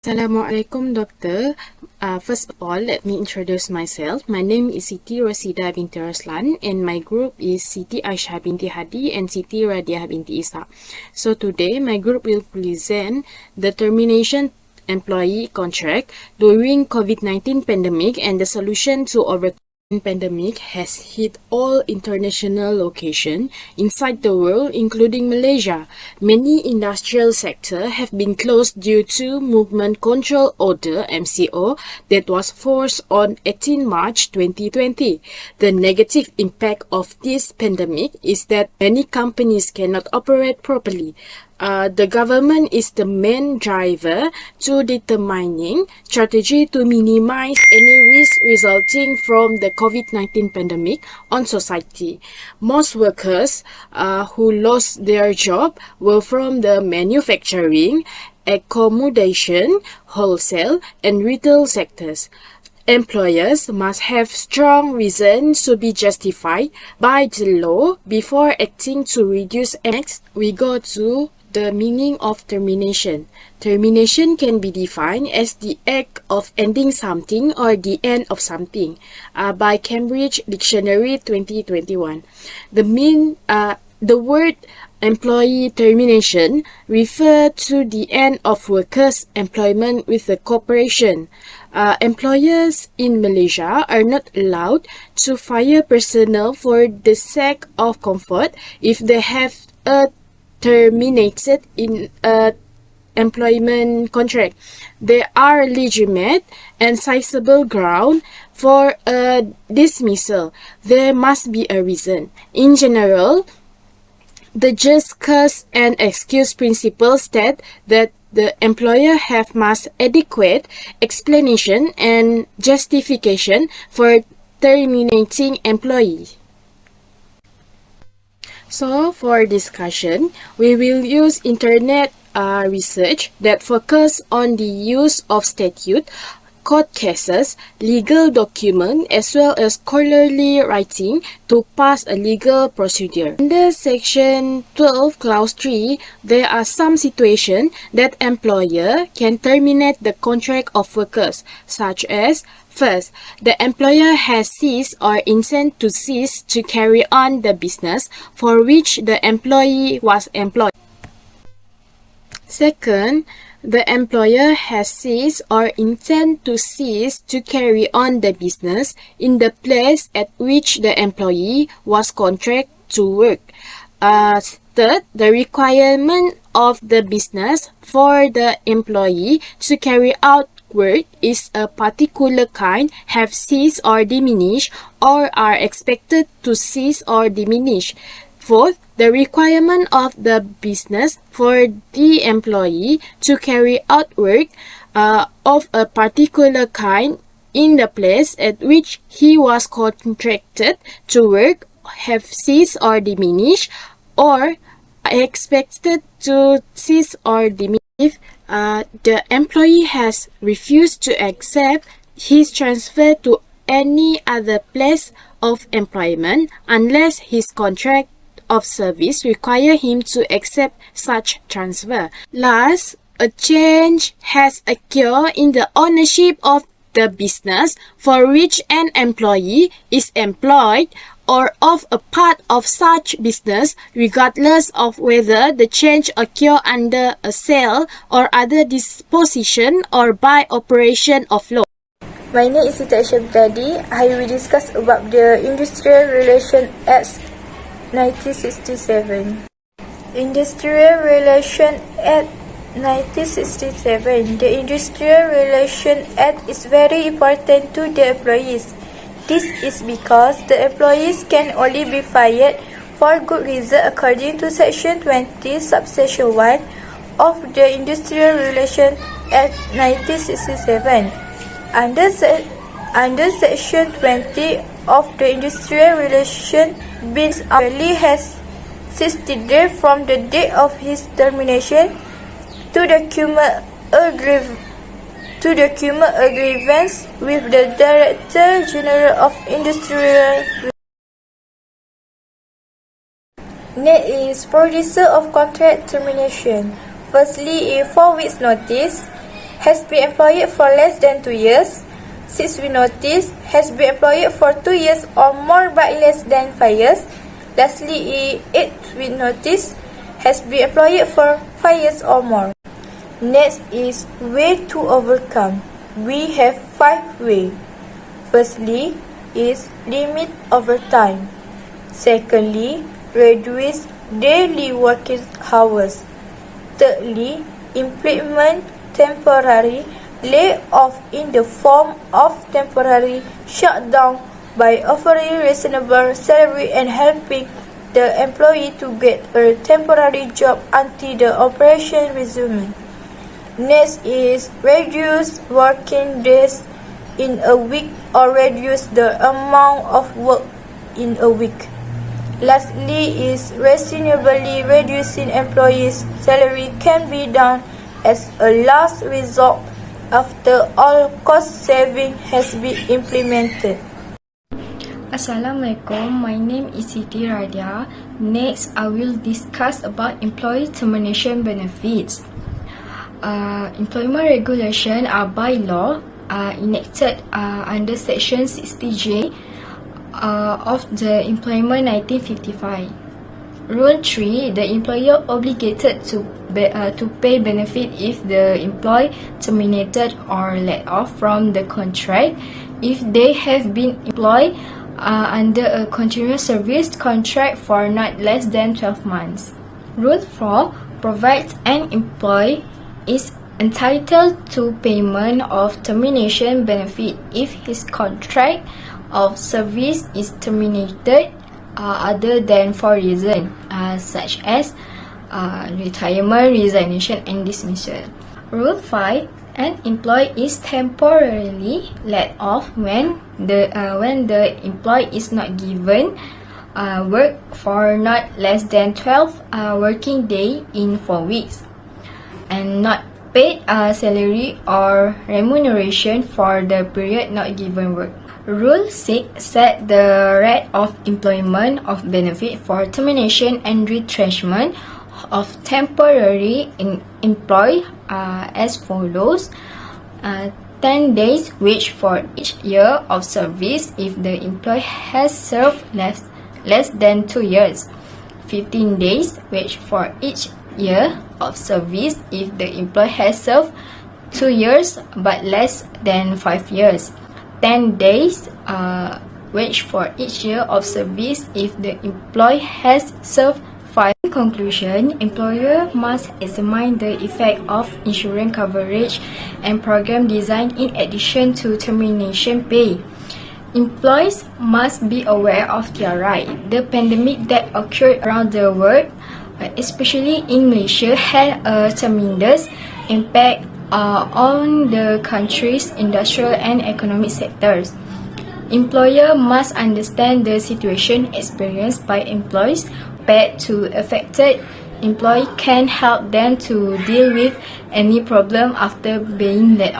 Assalamualaikum, Doctor. First of all, let me introduce myself. My name is Siti Rosida binti Roslan, and my group is Siti Aisyah binti Hadi and Siti Radiah binti Isa. So today, my group will present the termination employee contract during COVID-19 pandemic and the solution to overcome pandemic has hit all international locations inside the world, including Malaysia. Many industrial sectors have been closed due to Movement Control Order (MCO) that was forced on 18 March 2020. The negative impact of this pandemic is that many companies cannot operate properly. The government is the main driver to determining strategy to minimize any risk resulting from the COVID-19 pandemic on society. Most workers who lost their job were from the manufacturing, accommodation, wholesale, and retail sectors. Employers must have strong reasons to be justified by the law before acting to reduce. Next, we go to the meaning of termination. Termination can be defined as the act of ending something or the end of something by Cambridge Dictionary 2021. The word employee termination refers to the end of workers' employment with the corporation. Employers in Malaysia are not allowed to fire personnel for the sake of comfort if they have a terminated in a employment contract. There are legitimate and sizable ground for a dismissal. There must be a reason. In general, the just cause and excuse principle state that the employer must adequate explanation and justification for terminating employee. So for discussion, we will use internet research that focus on the use of statute, court cases, legal document, as well as scholarly writing to pass a legal procedure. Under Section 12, Clause 3, there are some situations that employer can terminate the contract of workers, such as: first, the employer has ceased or intends to cease to carry on the business for which the employee was employed. Second, the employer has ceased or intends to cease to carry on the business in the place at which the employee was contracted to work. Third, the requirement of the business for the employee to carry out work is a particular kind, have ceased or diminished, or are expected to cease or diminish. Fourth, the requirement of the business for the employee to carry out work of a particular kind in the place at which he was contracted to work have ceased or diminished, or expected to cease or diminish if the employee has refused to accept his transfer to any other place of employment unless his contract of service require him to accept such transfer. Last, a change has occurred in the ownership of the business for which an employee is employed, or of a part of such business, regardless of whether the change occur under a sale or other disposition or by operation of law. My name is Siti Aisyah binti Hadi. I will discuss about the Industrial Relations Act 1967. Industrial Relations Act 1967. The Industrial Relations Act is very important to the employees. This is because the employees can only be fired for good reason according to Section 20, Subsection 1 of the Industrial Relations Act 1967. Under Section 20 of the Industrial Relations Bill, employee has 60 days from the date of his termination to document a grievance with the Director General of Industrial. Next is procedure of contract termination. Firstly, a 4 weeks notice. has been employed for less than 2 years. 6 week notice has been employed for 2 years or more but less than 5 years. Lastly, 8 week notice has been employed for 5 years or more. Next is way to overcome. We have 5 ways. Firstly is limit overtime. Secondly, reduce daily working hours. Thirdly, implement temporary layoff in the form of temporary shutdown by offering reasonable salary and helping the employee to get a temporary job until the operation resumes. Next is reduce working days in a week or reduce the amount of work in a week. Lastly is reasonably reducing employees' salary can be done as a last resort after all cost saving has been implemented. Assalamualaikum, my name is Siti Radia. Next, I will discuss about employee termination benefits. Employment regulation are by law enacted under Section 60J of the Employment 1955. Rule 3, the employer obligated to pay benefit if the employee terminated or let off from the contract if they have been employed under a continuous service contract for not less than 12 months. Rule 4 provides an employee is entitled to payment of termination benefit if his contract of service is terminated other than for reasons such as retirement, resignation, and dismissal. Rule 5, an employee is temporarily let off when the employee is not given work for not less than 12 working days in 4 weeks and not paid salary or remuneration for the period not given work. Rule 6 set the rate of employment of benefit for termination and retrenchment of temporary employee as follows: 10 days wage for each year of service if the employee has served less than 2 years, 15 days wage for each year of service if the employee has served 2 years but less than 5 years, 10 days wage for each year of service if the employee has served 5. In conclusion, employer must examine the effect of insurance coverage and program design in addition to termination pay. Employees must be aware of their right. The pandemic that occurred around the world, especially in Malaysia, had a tremendous impact on the country's industrial and economic sectors. Employer must understand the situation experienced by employees. Compared to affected employee can help them to deal with any problem after being let off.